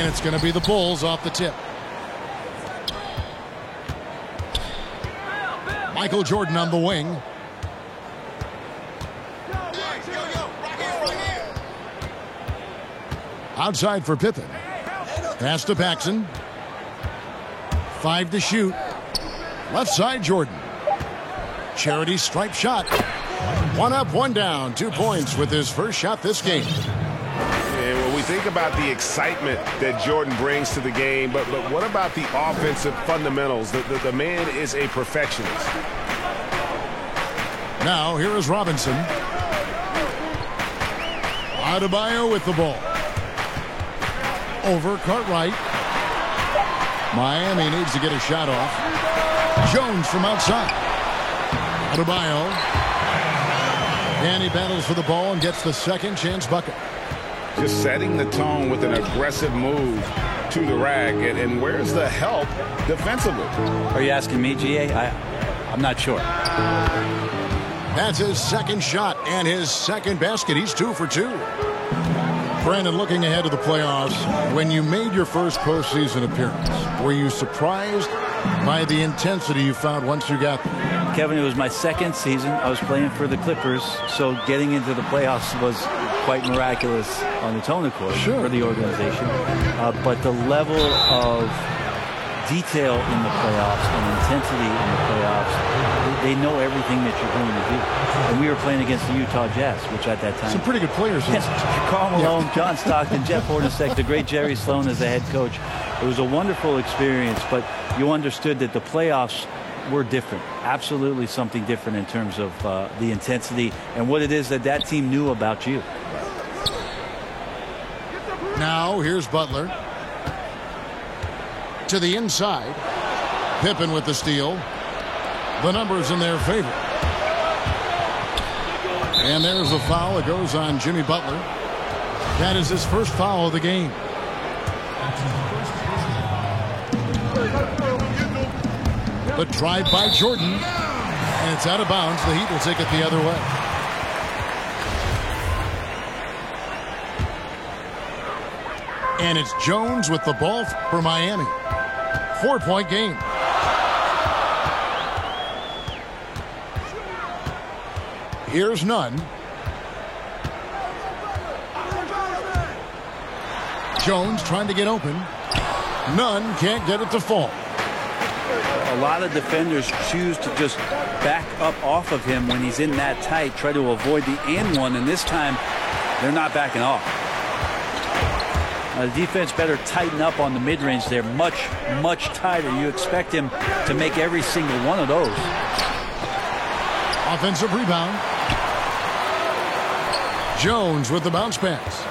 it's going to be the Bulls off the tip. Michael Jordan on the wing. Outside for Pippen. Pass to Paxson. 5 to shoot. Left side, Jordan. Charity stripe shot. 1 up, 1 down. 2 points with his first shot this game. And when we think about the excitement that Jordan brings to the game, but what about the offensive fundamentals? The man is a perfectionist. Now, here is Robinson. Adebayo with the ball. Over Cartwright. Miami needs to get a shot off. Jones from outside. Adebayo. And he battles for the ball and gets the second chance bucket. Just setting the tone with an aggressive move to the rack. And where's the help defensively? Are you asking me, GA? I'm not sure. That's his second shot and his second basket. He's 2 for 2. Brandon, looking ahead to the playoffs, when you made your first postseason appearance, were you surprised by the intensity you found once you got there? Kevin, it was my second season. I was playing for the Clippers, so getting into the playoffs was quite miraculous on its own accord for the organization. But the level of detail in the playoffs and intensity in the playoffs, they know everything that you're going to do. And we were playing against the Utah Jazz, which at that time... Some pretty good players. Yes, Karl Malone, John Stockton, Jeff Hornacek, the great Jerry Sloan as the head coach. It was a wonderful experience, but you understood that the playoffs were different. Absolutely something different in terms of the intensity and what it is that that team knew about you. Now, here's Butler. To the inside. Pippen with the steal. The numbers in their favor. And there's the foul. It goes on Jimmy Butler. That is his first foul of the game. The drive by Jordan. And it's out of bounds. The Heat will take it the other way. And it's Jones with the ball for Miami. 4-point game. Here's Nunn. Jones trying to get open. Nunn can't get it to fall. A lot of defenders choose to just back up off of him when he's in that tight, try to avoid the and one, and this time they're not backing off. The defense better tighten up on the mid-range. They're much, much tighter. You expect him to make every single one of those. Offensive rebound. Jones with the bounce pass.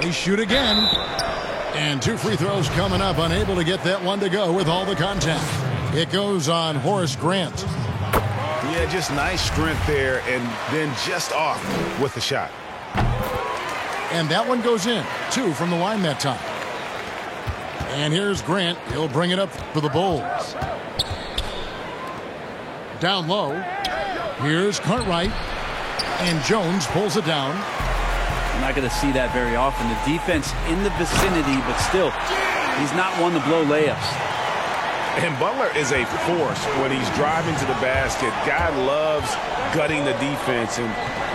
They shoot again. And 2 free throws coming up. Unable to get that one to go with all the contact. It goes on Horace Grant. Yeah, just nice strength there and then just off with the shot. And that one goes in. 2 from the line that time. And here's Grant. He'll bring it up for the Bulls. Down low. Here's Cartwright. And Jones pulls it down. I'm not going to see that very often. The defense in the vicinity, but still, he's not one to blow layups. And Butler is a force when he's driving to the basket. Guy loves gutting the defense, and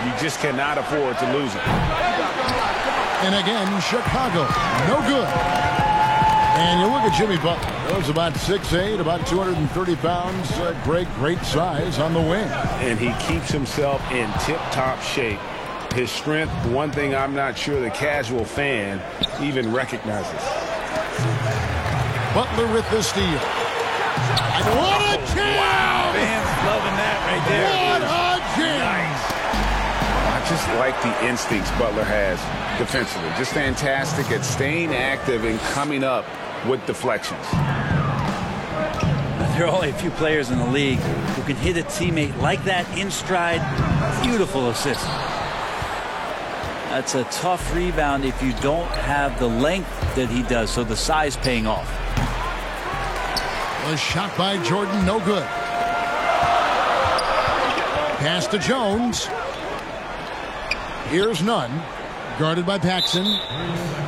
you just cannot afford to lose it. And again, Chicago, no good. And you look at Jimmy Butler. He's about 6'8", about 230 pounds. Great size on the wing. And he keeps himself in tip-top shape. His strength, one thing I'm not sure the casual fan even recognizes. Butler with the steal. What a jam! Wow, fans loving that right there. What a jam! Nice. I just like the instincts Butler has defensively. Just fantastic at staying active and coming up with deflections. There are only a few players in the league who can hit a teammate like that in stride. Beautiful assist. That's a tough rebound if you don't have the length that he does, so the size paying off. A shot by Jordan, no good. Pass to Jones. Here's Nunn. Guarded by Paxson.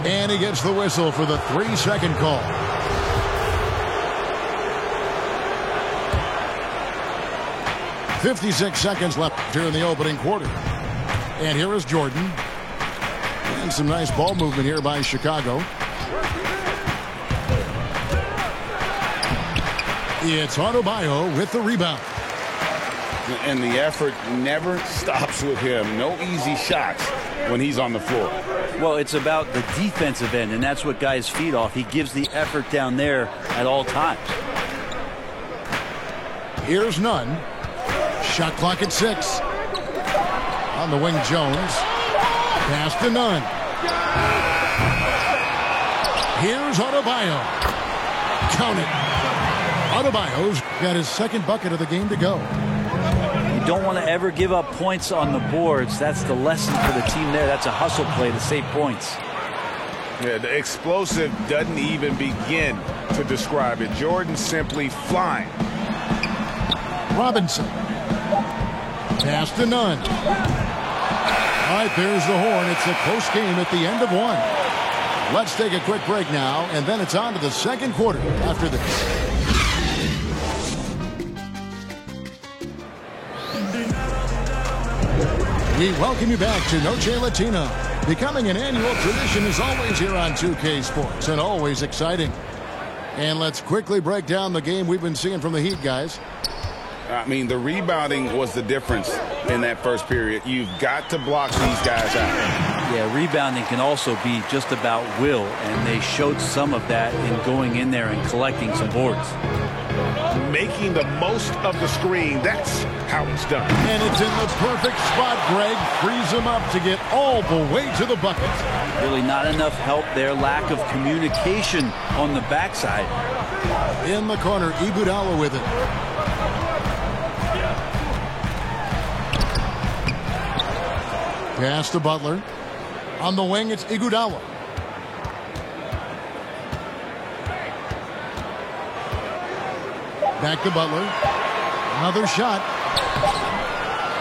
And he gets the whistle for the 3-second call. "56 seconds left here in the opening quarter. And here is Jordan. And some nice ball movement here by Chicago. It's Adebayo with the rebound. And the effort never stops with him. No easy shots when he's on the floor. Well, it's about the defensive end, and that's what guys feed off. He gives the effort down there at all times. Here's Nunn. Shot clock at 6. On the wing, Jones. Pass to Nunn. Here's Adebayo. Count it. Adebayo's got his second bucket of the game to go. You don't want to ever give up points on the boards. That's the lesson for the team there. That's a hustle play to save points. Yeah, the explosive doesn't even begin to describe it. Jordan simply flying. Robinson. Pass to Nunn. All right, there's the horn. It's a close game at the end of one. Let's take a quick break now, and then it's on to the second quarter after this. We welcome you back to Noche Latino. Becoming an annual tradition is always here on 2K Sports, and always exciting. And let's quickly break down the game we've been seeing from the Heat, guys. I mean, the rebounding was the difference in that first period. You've got to block these guys out. Yeah, rebounding can also be just about will, and they showed some of that in going in there and collecting some boards. Making the most of the screen, that's how it's done. And it's in the perfect spot. Greg frees him up to get all the way to the bucket. Really not enough help there. Lack of communication on the backside. In the corner, Iguodala with it. Pass to Butler. On the wing, it's Iguodala. Back to Butler. Another shot.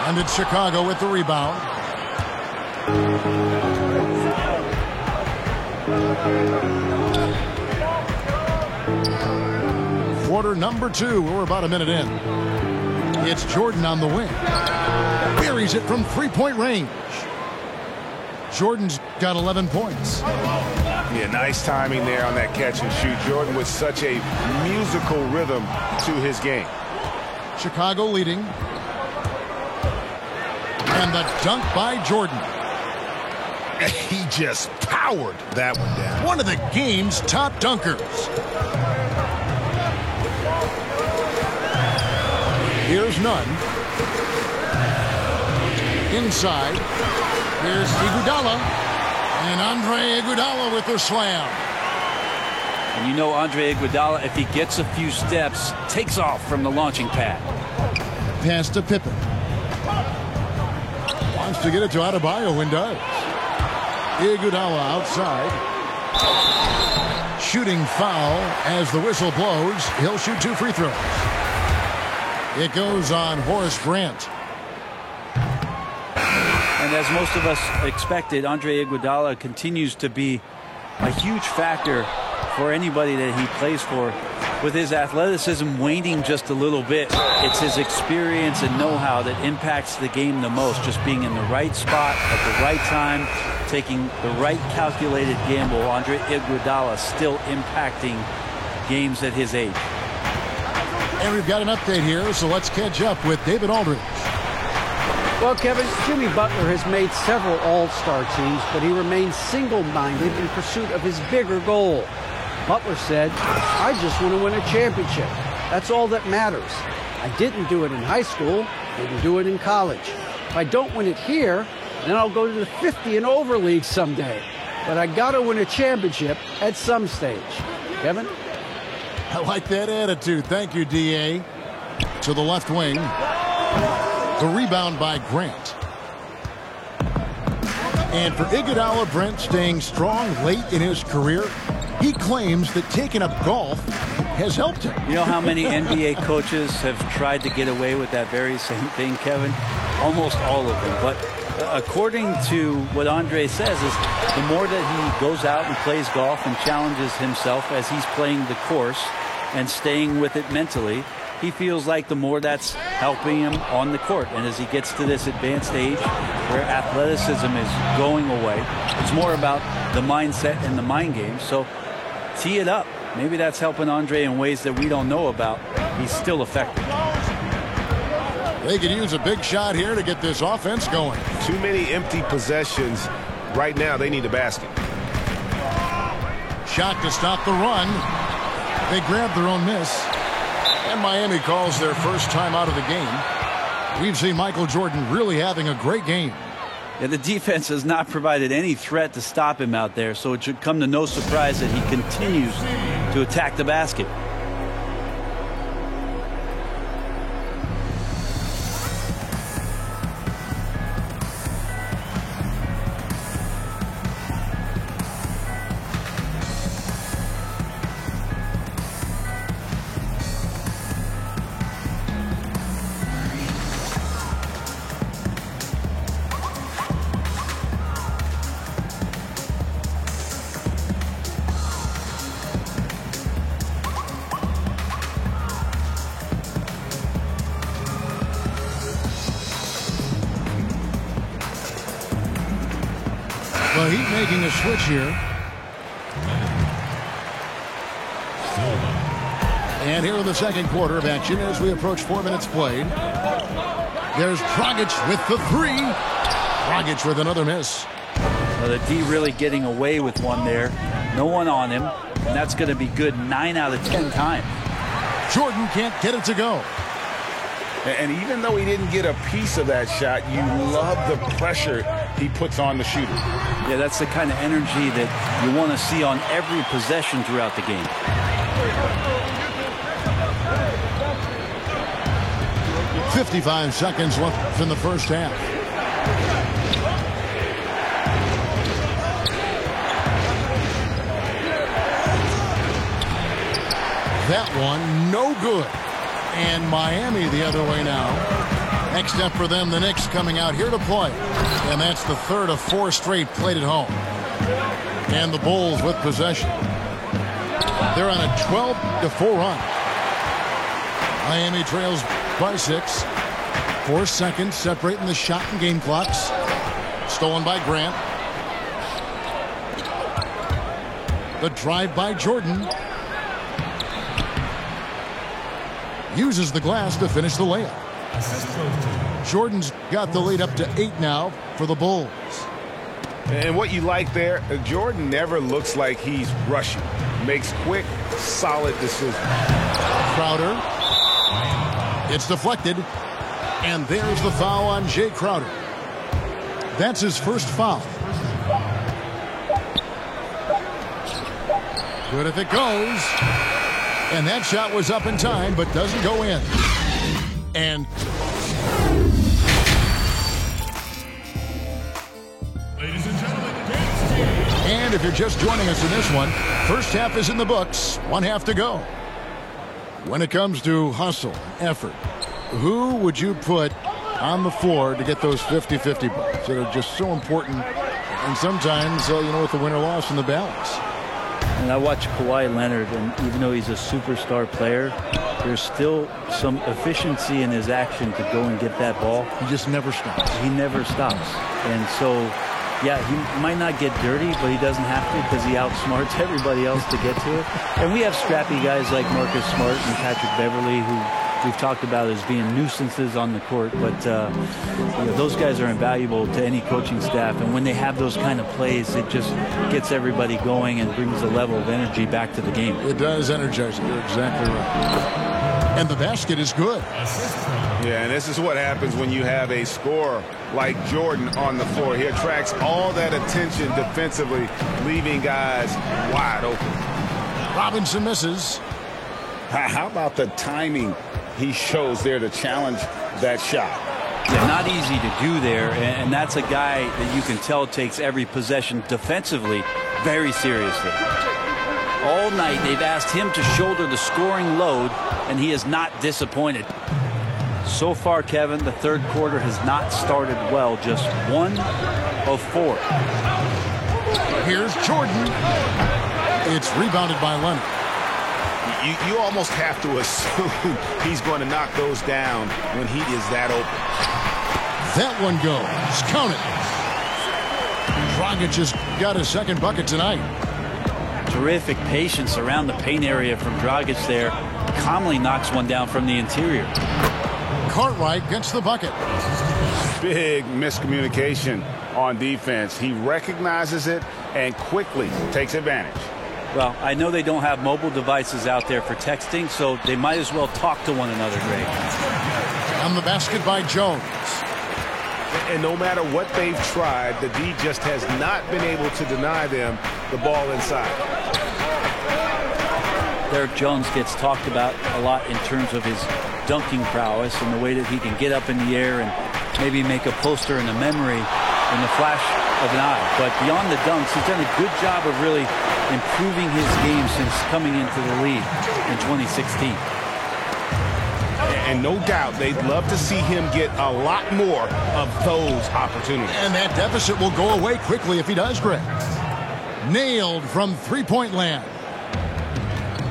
And it's Chicago with the rebound. Quarter number 2. We're about a minute in. It's Jordan on the wing. Buries it from three-point range. Jordan's got 11 points. Yeah, nice timing there on that catch and shoot. Jordan with such a musical rhythm to his game. Chicago leading. And the dunk by Jordan. He just powered that one down. One of the game's top dunkers. Here's Nunn. Inside. Here's Iguodala. And Andre Iguodala with the slam. And you know Andre Iguodala, if he gets a few steps, takes off from the launching pad. Pass to Pippen. Wants to get it to Adebayo and does. Iguodala outside. Shooting foul as the whistle blows. He'll shoot 2 free throws. It goes on Horace Grant. And as most of us expected, Andre Iguodala continues to be a huge factor for anybody that he plays for. With his athleticism waning just a little bit, it's his experience and know-how that impacts the game the most. Just being in the right spot at the right time, taking the right calculated gamble. Andre Iguodala still impacting games at his age. And we've got an update here, so let's catch up with David Aldridge. Well, Kevin, Jimmy Butler has made several all-star teams, but he remains single-minded in pursuit of his bigger goal. Butler said, "I just want to win a championship. That's all that matters. I didn't do it in high school, didn't do it in college. If I don't win it here, then I'll go to the 50 and over league someday. But I got to win a championship at some stage." Kevin? I like that attitude. Thank you, D.A. To the left wing. The rebound by Grant. And for Iguodala, Brent staying strong late in his career, he claims that taking up golf has helped him. You know how many NBA coaches have tried to get away with that very same thing, Kevin? Almost all of them. But according to what Andre says, is the more that he goes out and plays golf and challenges himself as he's playing the course and staying with it mentally, he feels like the more that's helping him on the court. And as he gets to this advanced age where athleticism is going away, it's more about the mindset and the mind game. So tee it up. Maybe that's helping Andre in ways that we don't know about. He's still effective. They could use a big shot here to get this offense going. Too many empty possessions. Right now, they need a basket. Shot to stop the run. They grab their own miss. And Miami calls their first time out of the game. We've seen Michael Jordan really having a great game. Yeah, the defense has not provided any threat to stop him out there, so it should come to no surprise that he continues to attack the basket. The Heat making a switch here. And here in the second quarter of action as we approach 4 minutes played. There's Dragic with the three. Dragic with another miss. Well, the D really getting away with one there. No one on him. And that's going to be good 9 out of 10 times. Jordan can't get it to go. And even though he didn't get a piece of that shot, you love the pressure he puts on the shooter. Yeah, that's the kind of energy that you want to see on every possession throughout the game. .55 seconds left in the first half. That one, no good. And Miami the other way now. Next step for them, the Knicks coming out here to play. And that's the third of 4 straight played at home. And the Bulls with possession. They're on a 12-4 run. Miami trails by 6. 4 seconds separating the shot and game clocks. Stolen by Grant. The drive by Jordan. Uses the glass to finish the layup. Jordan's got the lead up to 8 now for the Bulls. And what you like there, Jordan never looks like he's rushing. Makes quick, solid decisions. Crowder. It's deflected. And there's the foul on Jay Crowder. That's his first foul. Good if it goes. And that shot was up in time, but doesn't go in. And ladies and gentlemen, and if you're just joining us in this one, first half is in the books. 1 half to go. When it comes to hustle, effort, who would you put on the floor to get those 50-50 balls that are just so important? And sometimes, with the winner-loss in the balance. And I watch Kawhi Leonard, and even though he's a superstar player, there's still some efficiency in his action to go and get that ball. He just never stops. He never stops. And so, yeah, he might not get dirty, but he doesn't have to because he outsmarts everybody else to get to it. And we have scrappy guys like Marcus Smart and Patrick Beverly who we've talked about as being nuisances on the court, but those guys are invaluable to any coaching staff. And when they have those kind of plays, it just gets everybody going and brings a level of energy back to the game. It does energize it. You're exactly right. And the basket is good. Yeah, and this is what happens when you have a scorer like Jordan on the floor. He attracts all that attention defensively, leaving guys wide open. Robinson misses. How about the timing he shows there to challenge that shot? Yeah, not easy to do there, and that's a guy that you can tell takes every possession defensively very seriously. All night they've asked him to shoulder the scoring load, and he is not disappointed. So far, Kevin, the third quarter has not started well. Just 1 of 4. Here's Jordan. It's rebounded by Leonard. You almost have to assume he's going to knock those down when he is that open. That one goes. Count it. Dragic has got his second bucket tonight. Terrific patience around the paint area from Dragic there. Calmly knocks one down from the interior. Cartwright gets the bucket. Big miscommunication on defense. He recognizes it and quickly takes advantage. Well, I know they don't have mobile devices out there for texting, so they might as well talk to one another, Greg. On the basket by Jones. And no matter what they've tried, the D just has not been able to deny them the ball inside. Derek Jones gets talked about a lot in terms of his dunking prowess and the way that he can get up in the air and maybe make a poster and a memory in the flash of an eye. But beyond the dunks, he's done a good job of really improving his game since coming into the league in 2016. And no doubt they'd love to see him get a lot more of those opportunities. And that deficit will go away quickly if he does, Greg. Nailed from three-point land.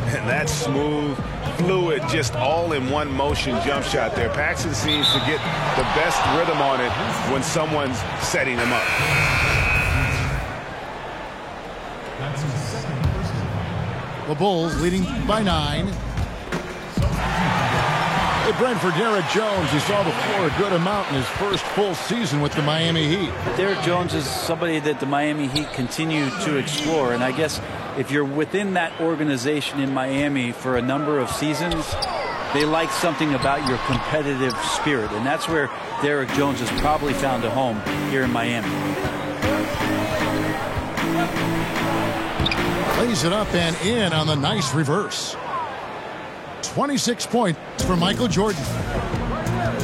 And that smooth, fluid, just all in one motion jump shot there. Paxson seems to get the best rhythm on it when someone's setting him up. The Bulls leading by 9. Hey, Brent, for Derek Jones, he saw the floor a good amount in his first full season with the Miami Heat. Derek Jones is somebody that the Miami Heat continue to explore, and I guess if you're within that organization in Miami for a number of seasons, they like something about your competitive spirit, and that's where Derek Jones has probably found a home here in Miami. Lays it up and in on the nice reverse. 26 points for Michael Jordan.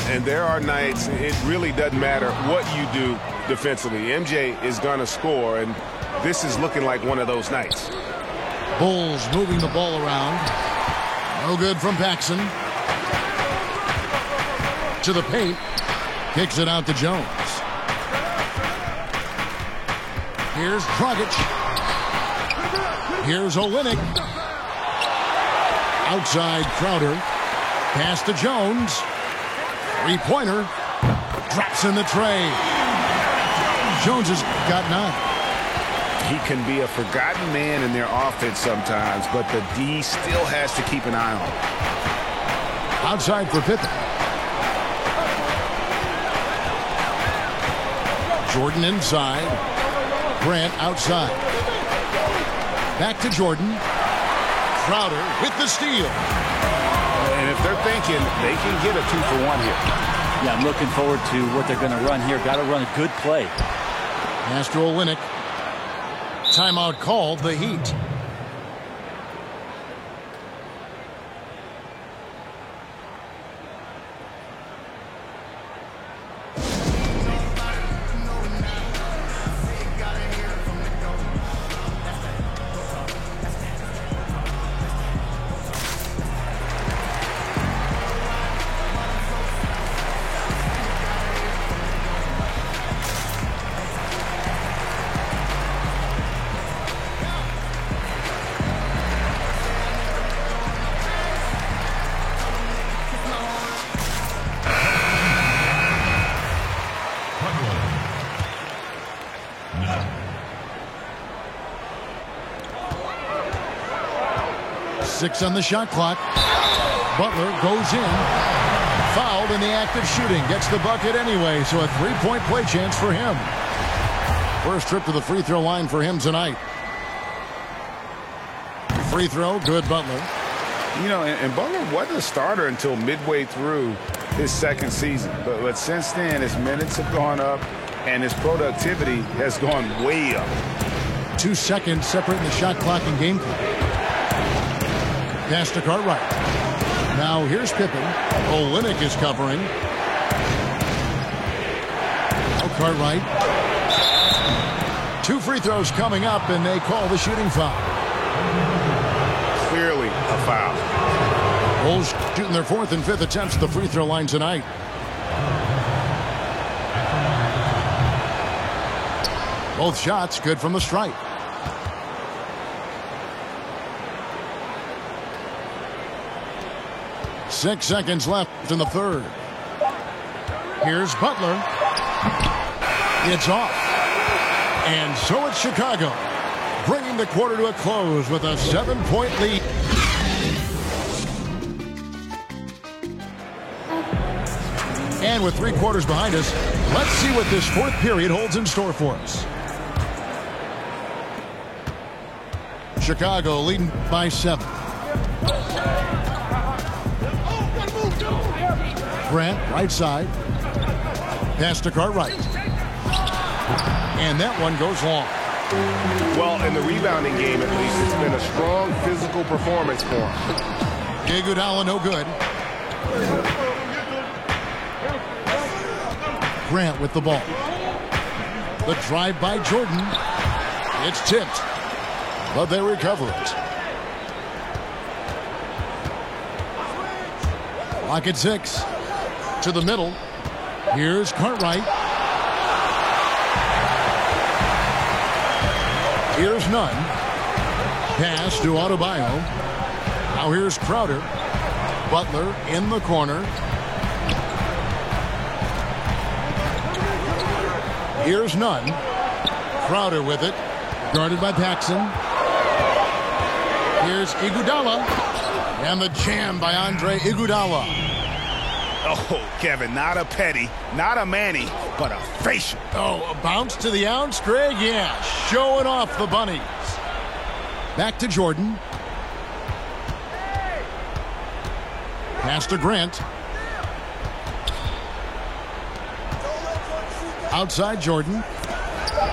And there are nights it really doesn't matter what you do defensively. MJ is going to score, and this is looking like one of those nights. Bulls moving the ball around. No good from Paxson. To the paint. Kicks it out to Jones. Here's Dragic. Here's Olynyk. Outside Crowder. Pass to Jones. Three-pointer. Drops in the tray. Jones has got 9. He can be a forgotten man in their offense sometimes, but the D still has to keep an eye on him. Outside for Pippen. Jordan inside. Grant outside. Back to Jordan. Crowder with the steal. And if they're thinking, they can get a 2-for-1 here. Yeah, I'm looking forward to what they're going to run here. Got to run a good play. Pass to Olynyk. Timeout called, the Heat. Six on the shot clock. Butler goes in. Fouled in the act of shooting. Gets the bucket anyway, so a three-point play chance for him. First trip to the free throw line for him tonight. Free throw, good Butler. You know, and Butler wasn't a starter until midway through his second season. But since then, his minutes have gone up, and his productivity has gone way up. 2 seconds separating the shot clock and game clock. Pass to Cartwright. Now here's Pippen. Olynyk is covering. Oh, Cartwright. 2 free throws coming up, and they call the shooting foul. foul. Bulls shooting their 4th and 5th attempts at the free throw line tonight. Both shots good from the stripe. Six seconds left in the third. Here's Butler. It's off. And so it's Chicago, bringing the quarter to a close with a 7-point lead. And with 3 quarters behind us, let's see what this 4th period holds in store for us. Chicago leading by 7. Grant, right side. Pass to Cartwright. And that one goes long. Well, in the rebounding game, at least, it's been a strong physical performance for him. Iguodala, no good. Grant with the ball. The drive by Jordan. It's tipped, but they recover it. Lock at 6. To the middle. Here's Cartwright. Here's Nunn. Pass to Adebayo. Now here's Crowder. Butler in the corner. Here's Nunn. Crowder with it. Guarded by Paxson. Here's Iguodala. And the jam by Andre Iguodala. Oh, Kevin, not a Petty, not a Manny, but a facial. Oh, a bounce to the ounce, Greg? Yeah, showing off the bunnies. Back to Jordan. Pass to Grant. Outside Jordan.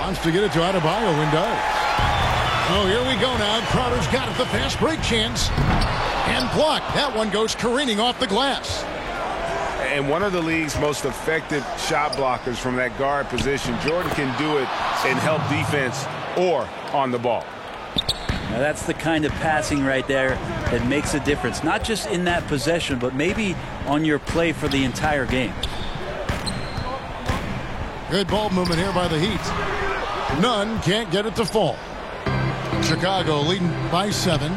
Wants to get it to Adebayo and does. Oh, here we go now. Crowder's got it, the fast break chance. And blocked. That one goes careening off the glass. And one of the league's most effective shot blockers from that guard position. Jordan can do it and help defense or on the ball. Now that's the kind of passing right there that makes a difference. Not just in that possession, but maybe on your play for the entire game. Good ball movement here by the Heat. Nunn can't get it to fall. Chicago leading by 7.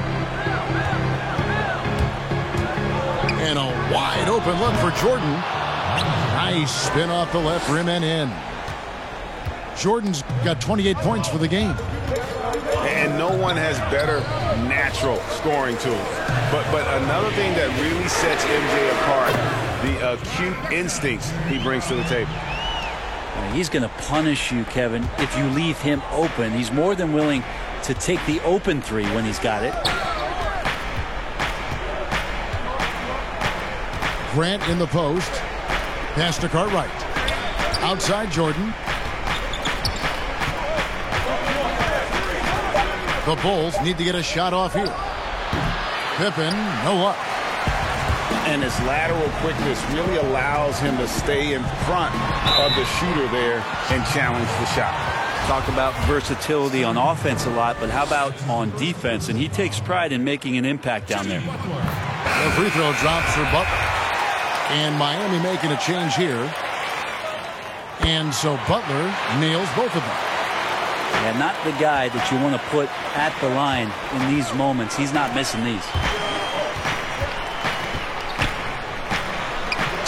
And a wide open look for Jordan. Nice spin off the left rim and in. Jordan's got 28 points for the game. And no one has better natural scoring tools. But another thing that really sets MJ apart, the acute instincts he brings to the table. He's going to punish you, Kevin, if you leave him open. He's more than willing to take the open 3 when he's got it. Grant in the post. Pass to Cartwright. Outside Jordan. The Bulls need to get a shot off here. Pippen, no luck. And his lateral quickness really allows him to stay in front of the shooter there and challenge the shot. Talk about versatility on offense a lot, but how about on defense? And he takes pride in making an impact down there. The free throw drops for Butler. And Miami making a change here. And so Butler nails both of them. Yeah, not the guy that you want to put at the line in these moments. He's not missing these.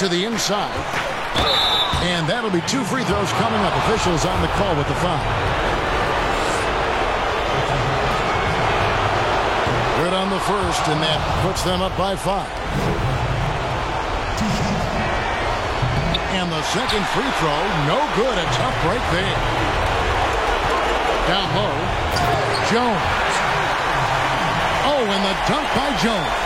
To the inside. And that'll be 2 free throws coming up. Officials on the call with the foul. Good on the first, and that puts them up by 5. And the second free throw, no good. A tough break there. Down low, Jones. Oh, and the dunk by Jones.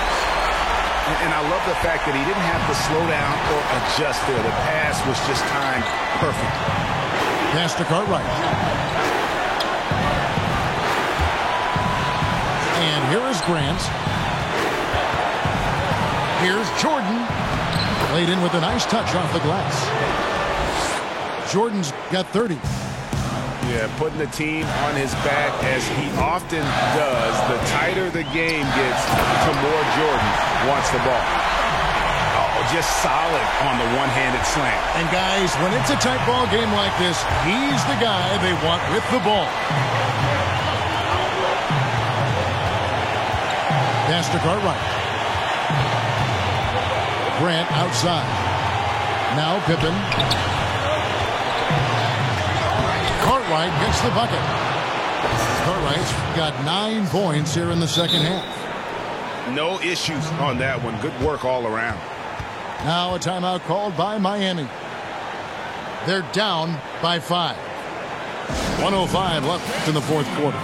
And I love the fact that he didn't have to slow down or adjust there. The pass was just timed perfect. Pass to Cartwright. And here is Grant. Here's Jordan. Laid in with a nice touch off the glass. Jordan's got 30. Yeah, putting the team on his back as he often does. The tighter the game gets, the more Jordan wants the ball. Oh, just solid on the one-handed slam. And guys, when it's a tight ball game like this, he's the guy they want with the ball. Pass to Cartwright. Grant outside. Now Pippen. Cartwright gets the bucket. Cartwright's got 9 points here in the second half. No issues on that one. Good work all around. Now a timeout called by Miami. They're down by 5. 1:05 left in the fourth quarter.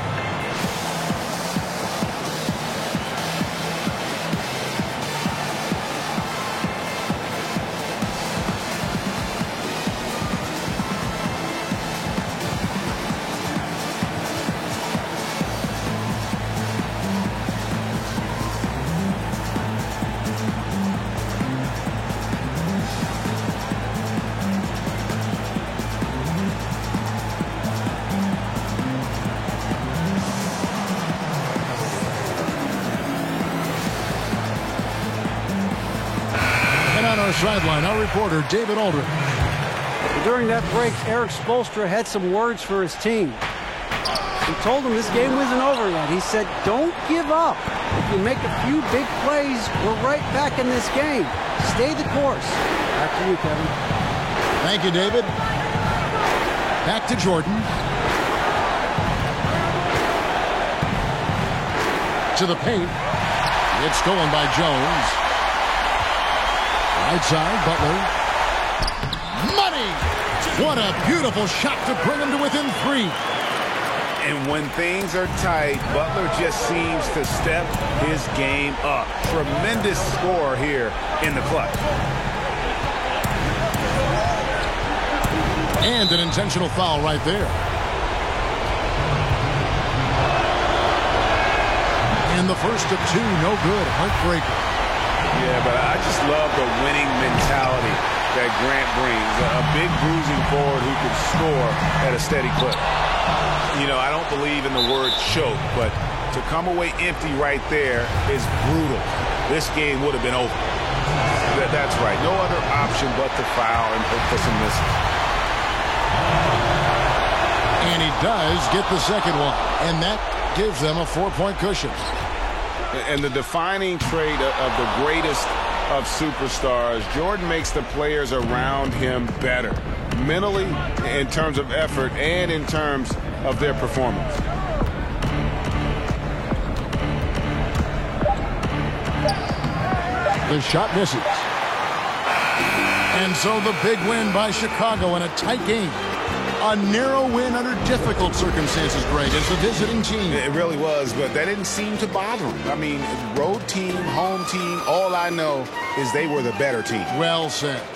Sideline, our reporter David Aldridge. During that break, Eric Spoelstra had some words for his team. He told them this game wasn't over yet. He said, don't give up. If you make a few big plays, we're right back in this game. Stay the course. Back to you, Kevin. Thank you, David. Back to Jordan. To the paint. It's stolen by Jones. Right side, Butler. Money! What a beautiful shot to bring him to within 3. And when things are tight, Butler just seems to step his game up. Tremendous score here in the clutch. And an intentional foul right there. And the first of 2, no good. Heartbreaker. Yeah, but I just love the winning mentality that Grant brings. A big bruising forward who can score at a steady clip. You know, I don't believe in the word choke, but to come away empty right there is brutal. This game would have been over. That's right. No other option but to foul and hope for some misses. And he does get the second one. And that gives them a 4-point cushion. And the defining trait of the greatest of superstars, Jordan makes the players around him better, mentally, in terms of effort, and in terms of their performance. The shot misses. And so the big win by Chicago in a tight game. A narrow win under difficult circumstances, Greg, as the visiting team. It really was, but that didn't seem to bother him. I mean, road team, home team, all I know is they were the better team. Well said.